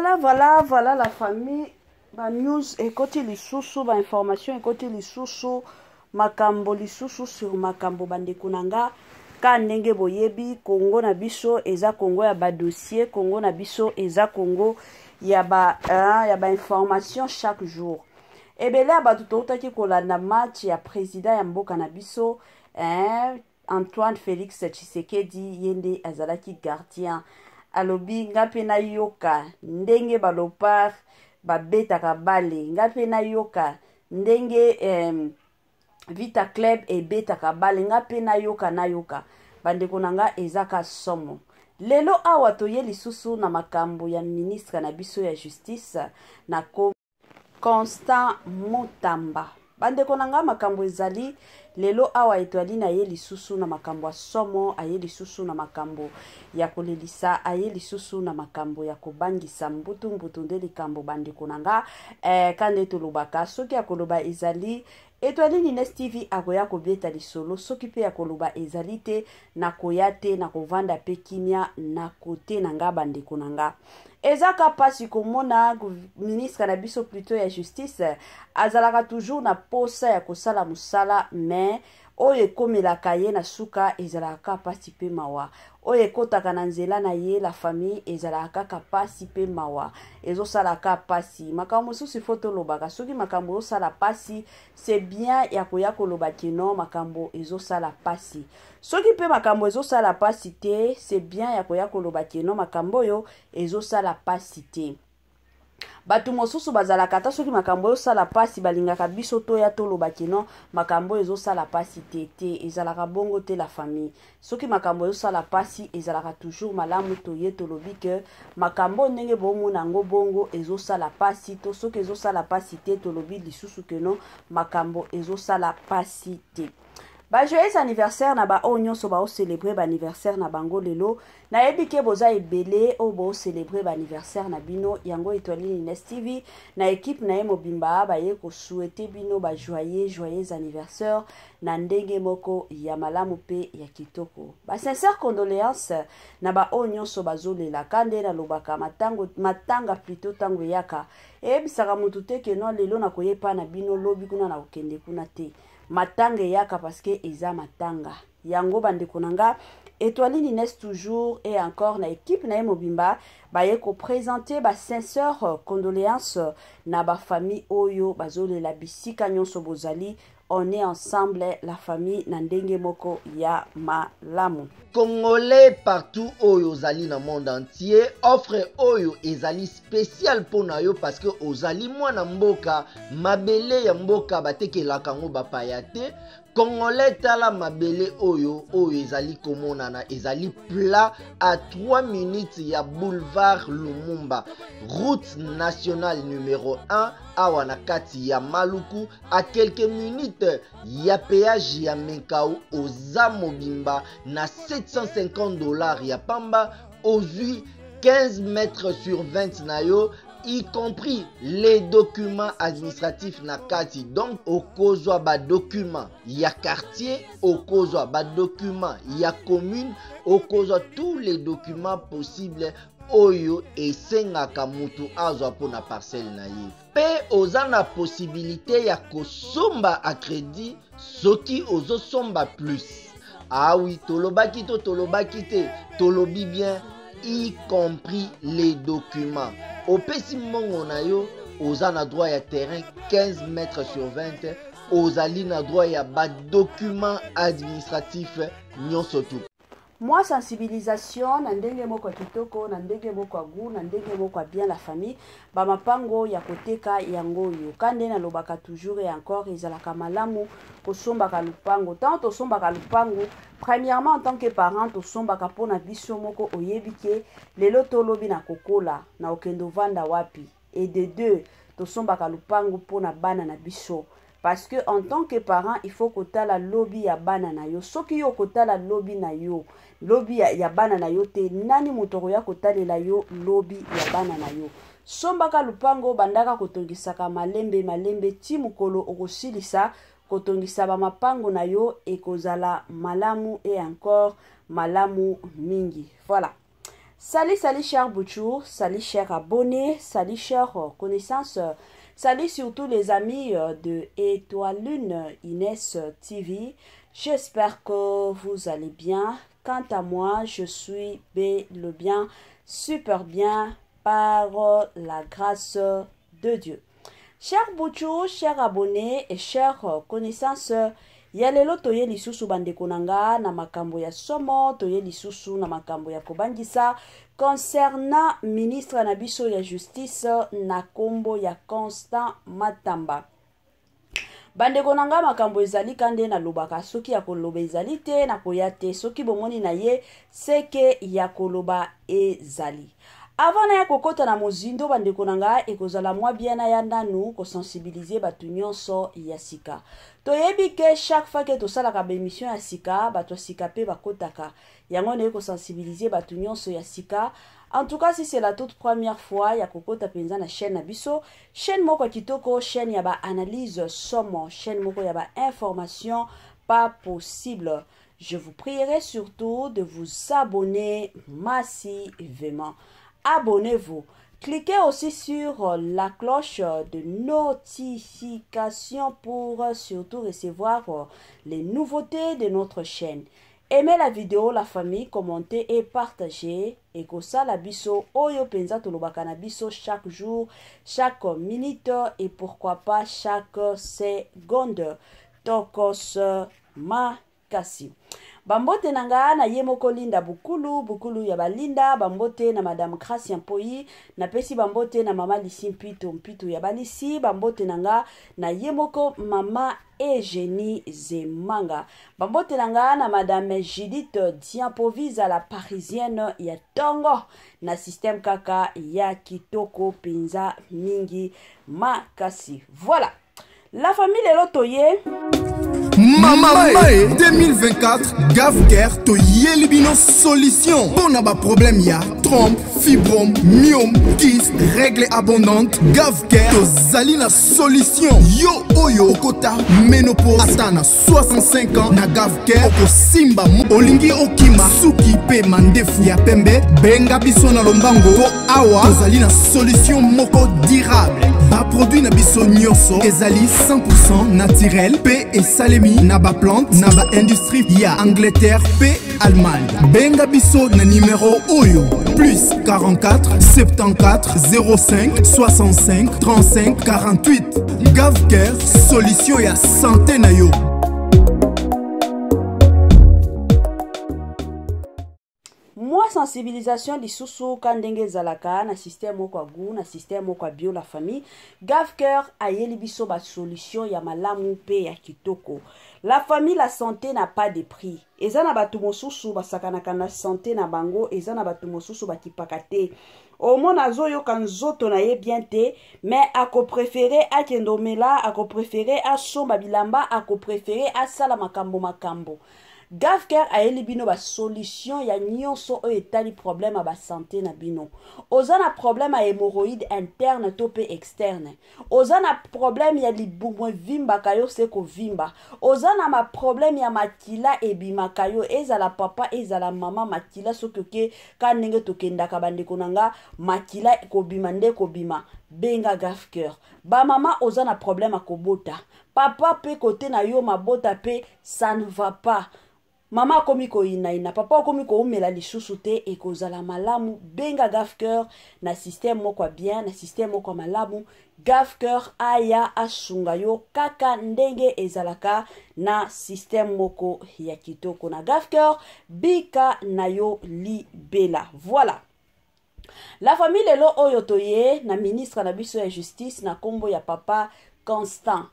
Voilà la famille. Ba news et côté les sous ba information et côté les sous makambo les sous sur makambo bande kunanga ka ndenge boyebi Congo na biso eza Congo ya ba dossier Congo na biso eza Congo ya ba information chaque jour. Ebele abatu totaki kolanda match ya président ya mboka na biso Antoine Félix Tshisekedi yende azalaki gardien alobi ngape na yoka ndenge balopar babetaka bale ngape na yoka ndenge Vita Club ebetaka bale ngape na yoka bandeko nanga ezaka somo lelo awa toye lisusu na makambo ya ministre na biso ya justice na Constant Mutamba bandeko nanga makambo ezali lelo awa etwali na ye lisusu na makambo ya somo aye lisusu na makambo ya kolelisa aye lisusu na makambo ya kobangisa mbutu nde likambo bandeko nanga kande tolobaka soki ya koloba ezali etwali Nines TV akoya kobeta lisolo soki pe ya koloba ezali te na koya te na kovanda pe kimia na kote nanga bandeko nanga ezaka pasi komona ministre na biso plutôt ya justice azalaka toujours na posa ya kosala musala mais oyo ekomelaka ye na suka ezalaka pasi pe mawa oyo ekotaka na nzela na ye la famille ezalaka kaka pasi pe mawa ezosalaka pasi makambo mosusu foto lobaka soki makambo ezosala pasi c'est bien ya koya koloba kino makambo ezosala pasi soki pe makambo ezosala pasi te c'est bien ya koya koloba kino makambo oyo ezosala pasi te batu mosusu bazalaka ta soki makambo ezosala pasi balingaka biso toya toloba kino makambo ezosala pasi te ezalaka bongo te la famille soki makambo ezosala pasi ezalaka toujours malamu toye tolobi ke makambo ndenge bomona ngo bongo ezosala pasi to soki ezosala pasi te tolobi lisusu keno makambo ezosala pasi te. Ba joyeux anniversaire na ba onyoso ba o célébrer ba anniversaire na bango lelo na ebike boza ebele o bo célébrer ba anniversaire na bino yango etwali Nines TV na équipe na mobimba ba ye ko souhaiter bino ba joyeux anniversaire na ndenge moko ya malamu pe ya kitoko ba sincère condoléances na ba onyoso bazolela kande na lobaka matanga plutôt tango yaka ebisaka mutu te ke no lelo na koyepa na bino lobi kuna na okende kuna te matanga yaka parce que eza matanga yango bandeko nanga etwali Nines toujours et encore na équipe na mobimba baye ko présenter ba sincère condoléances na ba famille oyo bazolela bisika nyonso bozali on est ensemble la famille na ndenge moko ya malamu. Congolais partout oyo ozali na monde entier offre oyo ezali spécial pona yo parce que ozali mwana mboka mabele ya mboka batekelaka ngo bapaya te. Congolais tala mabele oyo ezali komonana ezali plat à 3 minutes ya boulevard Lumumba route nationale numéro 1 awa na kati ya Maluku à quelques minutes ya péage ya Menkau oza mobimba na $750 ya pamba ozui 15 mètres sur 20 na yo y compris les documents administratifs na kati donc okozwa ba documents ya quartier okozwa ba documents ya commune okozwa tous les documents possibles oyo esengaka mutu azwa pona parcelle na ye pe oza na possibilité ya kosomba à crédit soki ozosomba plus ah oui tolobaki te tolobi bien y compris les documents opesi mbongo na yo oza na droit ya terrain 15 mètres sur 20 ozali na droit ya ba document administratif nyonso tu. Moi sensibilisation na ndenge moko kitoko na ndenge moko agu na ndenge moko bien la famille ba mapango ya koteka yango yo kande na lobaka toujours et encore ezalaka malamu kosombaka lupango tant tosombaka lupango premièrement en tant que parent tosombaka pona biso moko oyebike lelo tolobi na kokola na okendo vanda wapi et de deux tosombaka lupango pona bana na biso parce que en tant que parent il faut kotala lobby ya bana na yo soki yo kotala lobby na yo lobby ya bana na yo te nani mutoko ya kotalela yo lobby ya bana na yo sombaka lupango bandaka kotongisaka malembe ti mukolo okosilisa kotongisa ba mapango na yo ekozala malamu et encore malamu mingi voilà Salut, salut chers Bouchou, salut chers abonnés, salut chers connaissances, salut surtout les amis de Étoile Lune Inès TV. J'espère que vous allez bien. Quant à moi, je suis le bien, super bien par la grâce de Dieu. Chers Bouchou, chers abonnés et chers connaissances, ya lelo toye lisusu bandeko nanga na makambo ya somo, toye lisusu na makambo ya kobangisa concernant ministre na biso ya justice na kombo ya Constant Matamba. Bandeko nanga makambo ezali kande na lobaka soki ya koloba ezali te na koya te soki bomoni na ye seke ya koloba ezali. Avant na ya kokota na mozindo bandeko nanga ekozala mwa bien na ya nanu ko sensibiliser batu nyonso ya sika. Toyebi ke chaque fois que tosalaka ba émission ya sika, batu sika pe bakotaka. Yango na ko sensibiliser batu nyonso ya sika. En tout cas, si c'est la toute première fois ya kokota penza na chaîne na biso, chaîne moko kitoko, chaîne ya ba analyse somo, chaîne moko ya ba information pas possible. Je vous prierai surtout de vous abonner massivement. Abonnez-vous. Cliquez aussi sur la cloche de notification pour surtout recevoir les nouveautés de notre chaîne. Aimez la vidéo, la famille, commentez et partagez. Et que ça, la biso, oyo penza tolobaka na biso chaque jour, chaque minute et pourquoi pas chaque seconde. Tokos makasi. Bambote nanga na yemoko linda bukulu ya balinda, bambote na madame Gracia Mpoi, na pesi bambote na mama Lisi Mpito ya balisi, bambote nanga na yemoko mama Eugénie Zemanga, bambote nanga na madame Judith Diampoviza la parisienne ya tongo, na système kaka ya kitoko penza mingi makasi. Voilà, la famille Lelotoye. Mamae 2024 Gavker to Yelibino solution. Pour n'a pas problème ya trompe, fibrome, myome, kyste, règle abondante. Gavker to Zalina solution. Yo oyo kota ménopause atana 65 ans na Gavker oko simba olingi okima suki pe mandefu ya pembe benga biso na lombango po awa to Zalina solution moko durable. Ba produit na biso nyonso ezali 100% naturel pe et salemi na ba plante na ba industrie ya Angleterre pe Allemagne. Benga biso na numéro oyo plus 44 74 05 65 35 48. Gavker solution ya santé na yo. Sensibilisation di susu kandenge zalaka na système kwa gu na système kwa bio la famille. Gavker ayeli biso ba solution ya malamu pe ya kitoko. La famille, la santé n'a pas de prix. Ezana batu mosusu basakanaka na santé na bango, ezana batu mosusu bakipakate. Au moins nazo yo kanzoto na ye bien te, mais ako préféré a kendomela, ako préféré a somba bilamba, ako préféré a sala makambo. Gavker ayeli bino ba solution ya nyonso o etali problème a ba santé na bino. Ozana problème a hémorroïde interne to pe externe. Ozana problème ya libumwe vimba kayo seko vimba. Ozana ma problème ya makila ebima kayo ezala papa ezala mama makila sokoke kanenge tokenda kabandeko nanga makila kobima nde kobima. Benga Gavker. Ba mama ozana problème a kobota. Papa pe kote na yo mabota pe ça ne va pas. Mama komiko ina papa komiko umela lisusu te ekozala malamu. Benga Gavker na système moko bien na système moko malamu. Gavker aya asunga yo kaka ndenge ezalaka na système moko ya kitoko na Gavker bika na yo libela. Voilà. La famille lelo oyo toye na ministre na biso ya justice na kombo ya papa Constant.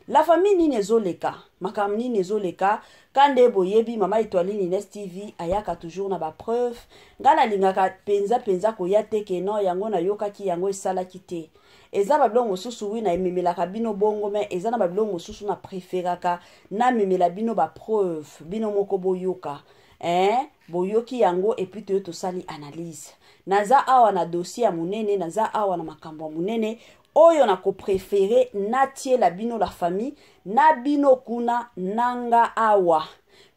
La famille ni nezoleka, makam ni nezoleka, kande boyebi mama Étoile Inès TV ayaka toujours na ba preuve, ngana lingaka penza koya teke no yango na yokaki yango esalaki te. Eza bablo mosusu wi na ememelaka bino bongo me eza na bablo mosusu na préféraka na memela bino ba preuve, bino moko boyoka. Boyoki yango et puis to sali analyse. Naza awa na dossier ya munene, naza awa na makambo ya munene. Oyo na ko préféré natie la bino la famille na bino kuna nanga awa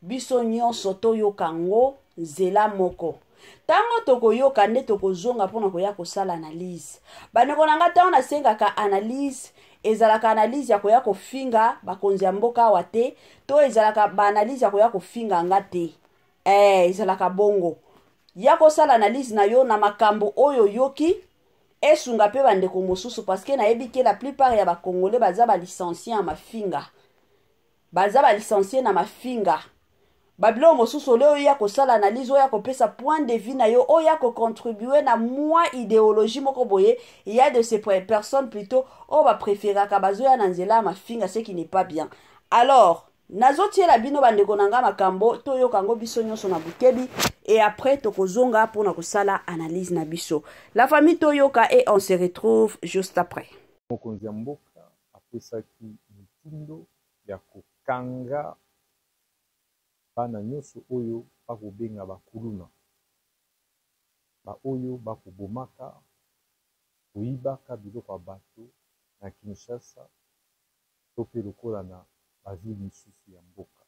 biso nyonso toyo kango zela moko Tango tokoyoka nde tokozonga mpona koya kosala analyse. Bandeko na nga ntango nasengaka analyse ezalaka analyse ya koya kofinga bakonzi ya mboka awa te to ezalaka baanalyse ya koya kofinga nga te. Ezalaka bongo ya kosala analyse na yo na makambo oyo yoki esunga mpe bandeko mosusu parce que nayebi ke la plupart ya bakongole baza balicencié ya mafinga, baza balicencié na mafinga. Babilo mosusu oyo ya kosala analyse oyo ya kopesa point de vue na yo oyo ya kocontribue na mwa idéologie moko boye. Il y a de ces personnes plutôt oyo bapréféraka bazoya na nzela ya mafinga, ce qui n'est pas bien. Alors nazotiela bino bandeko na nga makambo toyoka yango biso nyonso na bukebi et après tokozonga mpona kosala analyse na biso. La famille toyoka et on se retrouve juste après. Mokonzi ya mboka apesaki mitindo ya kokanga bana nyonso oyo bakobenga bakuluna, oyo bakobomaka koyibaka biloko ya bato na Kinshasa to mpe lokola na bavile misusu ya mboka.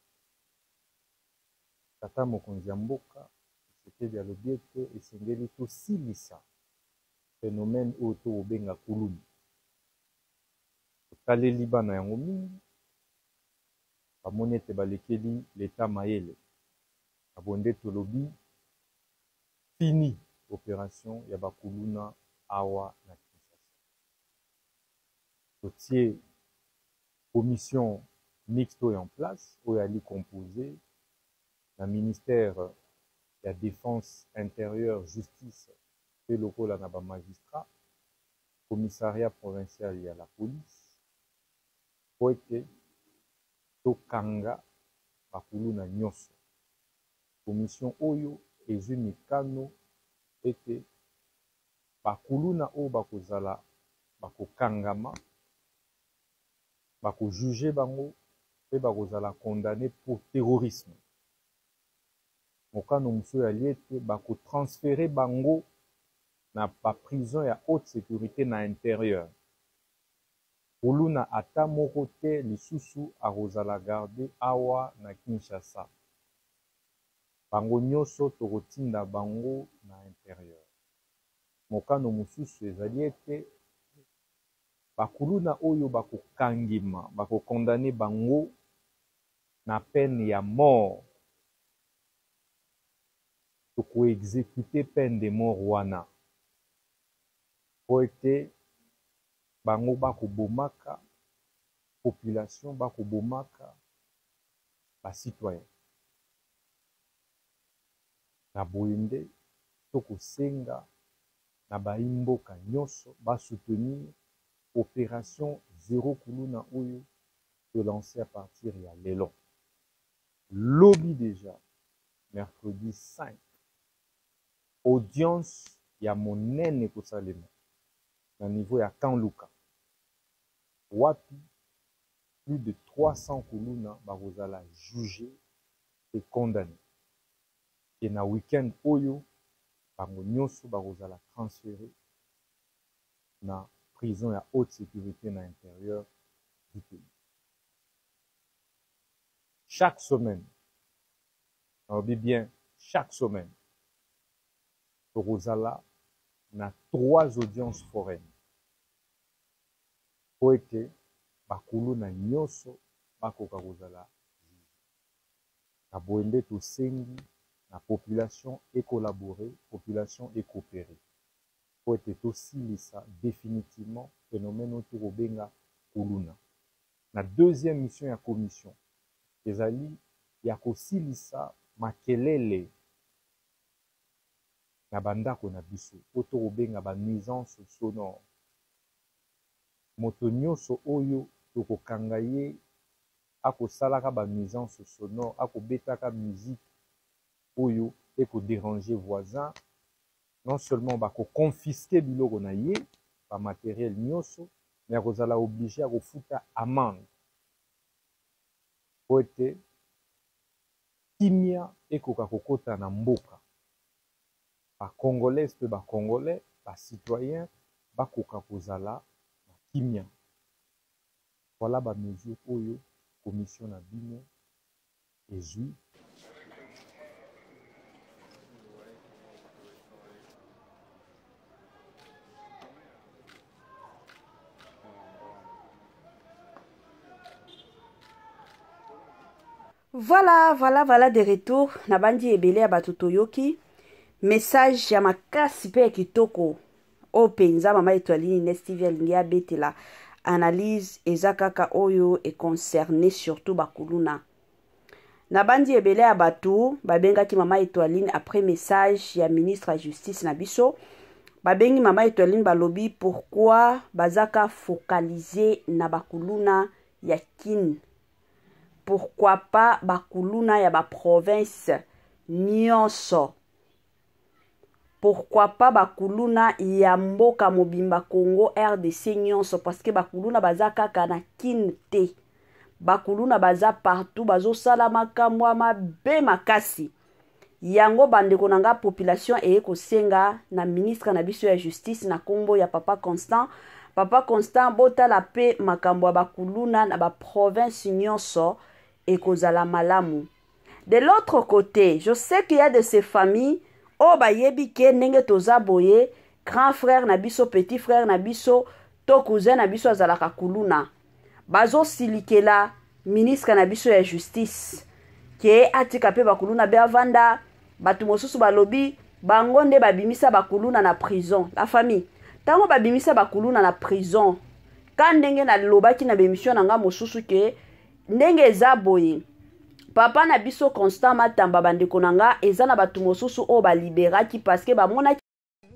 Tata mokonzi ya mboka Tshisekedi alobi ete esengeli tosilisa phénomène oyo tokobenga kuluna. Totaleli bana yango mingi bamoni ete balekeli leta mayele, abonde tolobi fini opération ya bakuluna awa na Kinshasa. Totie commission mixte oyo en place oyo ali composé na ministère ya défense intérieure justice mpe lokola na bamagistrat, commissariat provincial ya la police po ete tokanga bakuluna nyonso. Commission oyo ezwi mikano ete bakuluna oyo bakozala bakokangama bakojuge bango mpe bakozala condamné pour terrorisme. Mokano mosusu yali ete bakotransfere bango na baprison ya haute sécurité na intérieur. Kuluna ata moko te lisusu akozala garde awa na Kinshasa. Bango nyonso tokotinda bango na intérieur. Mokano mosusu ezali ete bakuluna oyo bakokangima bakokondane bango na peine ya mort, tokoexécute peine de mort wana po ete bango bakobomaka population, bakobomaka bacitoyen. Na boye nde tokosenga na baimboka nyonso basoutenir opération zéro kuluna oyo de lancer à partir ya lelo. Lobby déjà, mercredi 5, audience ya monene kosalema na niveau ya Kanluka. Wapi plus de 300 kuluna bakozala jugé et condamné. Et na week-end oyo bango nyonso bakozala transféré na prison ya haute sécurité na intérieur du pays. Chaque semaine, on dit bien chaque semaine, tokozala na 3 audiences foraines. Po ete bakuluna nyonso bakoka kozala na boende tosengi na population et collaborer, population et coopérer. Po ete tosilisa définitivement phénomène oyo tokobenga kuluna. Na deuxième mission ya commission ezali ya kosilisa makelele na bandako na biso oyo tokobenga banuisance sonore. Moto nyonso oyo tokokanga ye akosalaka banuisance sonore, akobetaka musique oyo ekodéranger voisin, non seulement bakoconfiske biloko na ye ba matériel nyonso, mais akozala obligé akofuta amende po ete kimia ekoka kokota na mboka. Bakongolais mpe bakongolais bacitoyen bakoka kozala na kimia. Voilà ba mesure oyo commission na bino ezwi Voilà de retour na bandi ebele ya bato toyoki message ya makasi pe ya kitoko o penza mama Etoiline Nestivia lingi abetela analyse eza kaka oyo e concerné surtout bakuluna na bandi ebele ya bato babengaki mama Etoiline après message ya ministre ya justice na biso babengi mama Etoiline balobi pourquoi bazaka focaliser na bakuluna ya kin. Pourquoi pas bakuluna ya ba province nyonso? Pourquoi pas bakuluna ya mboka mobimba Congo RDC nyonso? Parce que bakuluna baza kaka na kinte. Bakuluna baza partout bazo sala makambo mabe makasi. Yango bandeko nanga population eko senga na ministre na biso ya justice na kombo ya Papa Constant. Papa Constant bota la paix makambo bakuluna na ba province nyonso. Et kozala malamu. De l'autre côté, je sais qu'il y a de ces familles oh ba yebi ke nenge toza boye grand frère na biso petit frère na biso to cousin na biso azalaka kuluna. Bazo silikela ministre na biso ya justice ke atika pe bakuluna be avanda batu mosusu balobi bango nde babimisa bakuluna na prison. La famille tango babimisa bakuluna na prison kandenge na lobaki na bemission nanga mosusu ke ndenge eza boye papa na biso Constant Matamba bandeko nanga eza na batu mosusu o ba liberaki parce que ba mona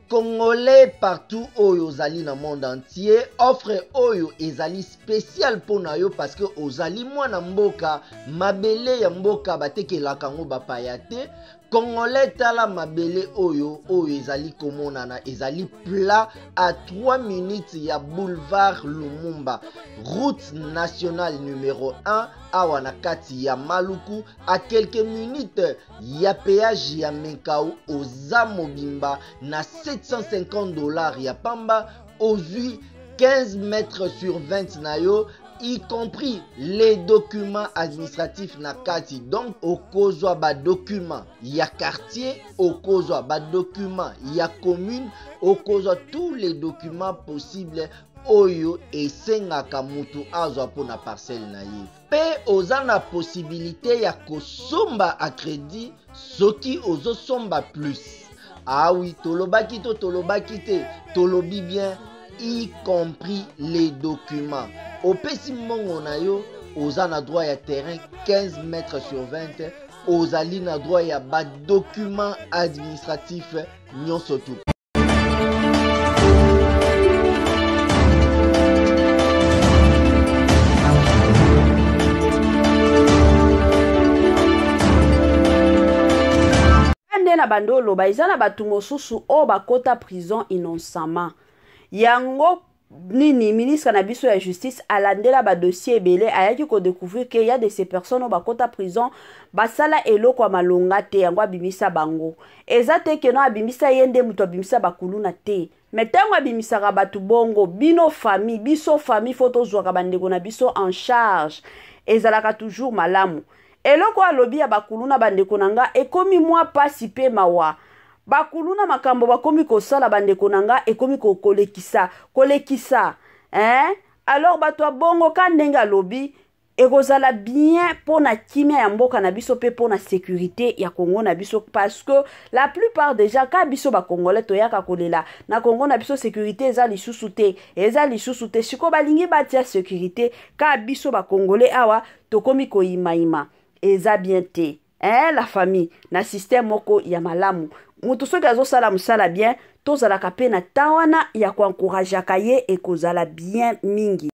Congolais partout oyo ozali na monde entier offre oyo ezali spécial pona yo parce que ozali mwana mboka mabele ya mboka batekelaka ngo bapaya te. Congolais tala mabele oyo ezali komonana ezali plat à 3 minutes ya boulevard Lumumba route nationale numéro 1 awa na kati ya Maluku à quelques minutes ya péage ya Menkau oza mobimba na $750 ya pamba ozui 15 mètres sur 20 na yo y compris les documents administratifs na kati. Donc okozwa ba documents ya quartier, okozwa ba documents ya commune, okozwa tous les documents possibles oyo esengaka mutu azwa pona parcelle na ye. Pe oza na possibilité ya kosomba a crédit soki ozo somba plus. Ah oui, tolobaki te, tolobi bien y compris les documents. Au pesi mongo na yo, oza na droit ya terrain 15 mètres sur 20, ozali na droit ya ba documents administratifs nyonso tu. na bandolo ba izana batu mosusu o bakota prison innocemment. Yango nini ministre na biso ya justice alandela ba dossier ebele ayaki ko découvrir que y a de ces personnes bakota prison basala eloko malonga te yango abimisa bango ezate ke no abimisa yende muto abimisa bakuluna te metango abimisa batu bongo bino famille biso famille photo zwaka bandeko na biso en charge ezalaka toujours malamu eloko alobi ya bakuluna bandeko nanga ekomi mwa pasi pe mawa bakuluna makambo bakomi kosala bandeko nanga ekomi kolekisa alors bato bongo kandenga lobi ekozala bien pona kimia ya mboka na biso pe pona sécurité ya Congo na biso parce que la plupart déjà ka biso ba congolais to yaka kolela na Congo na biso sécurité eza lisusu te siko balingi batia sécurité ka biso ba congolais awa tokomi koyimaima eza bien te la famille na système moko ya malamu mutu soki azosala musala bien tozalaka pe na tawana ya koencourageaka ye ekozala bien mingi.